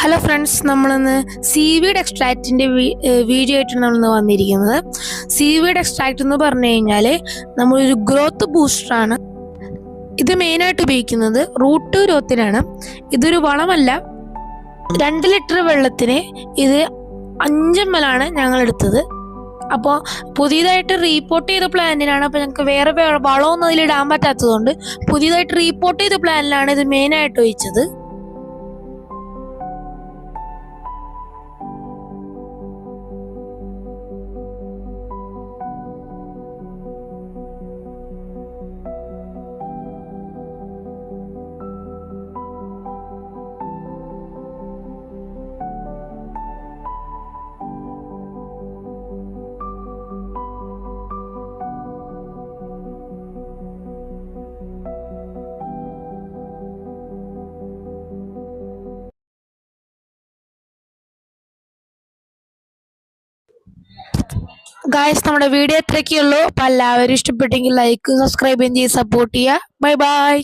Hello friends, നമ്മളിന്ന് seaweed എക്സ്ട്രാക്റ്റിൻ്റെ video ആയിട്ടാണ് നമ്മളിന്ന് വന്നിരിക്കുന്നത്. സീവീഡ് എക്സ്ട്രാക്റ്റ് എന്ന് പറഞ്ഞു കഴിഞ്ഞാൽ നമ്മളൊരു ഗ്രോത്ത് ബൂസ്റ്ററാണ്. ഇത് മെയിനായിട്ട് ഉപയോഗിക്കുന്നത് റൂട്ട് ഗ്രോത്തിനാണ്. ഇതൊരു വളമല്ല. 2 ലിറ്റർ വെള്ളത്തിന് ഇത് 5 ml ഞങ്ങൾ എടുത്തത്. അപ്പോൾ പുതിയതായിട്ട് റീപ്പോർട്ട് ചെയ്ത പ്ലാനിനാണ്. അപ്പോൾ ഞങ്ങൾക്ക് വേറെ വളമൊന്നും അതിലിടാൻ പറ്റാത്തതുകൊണ്ട് പുതിയതായിട്ട് റീപ്പോർട്ട് ചെയ്ത പ്ലാനിലാണ് ഇത് മെയിനായിട്ട് ഒഴിച്ചത്. ഗായ്സ്, നമ്മുടെ വീഡിയോ ഇത്രയൊക്കെയുള്ളൂ. അപ്പോൾ എല്ലാവരും ഇഷ്ടപ്പെട്ടെങ്കിൽ ലൈക്ക് സബ്സ്ക്രൈബ് ചെയ്ത് സപ്പോർട്ട് ചെയ്യുക. Bye bye.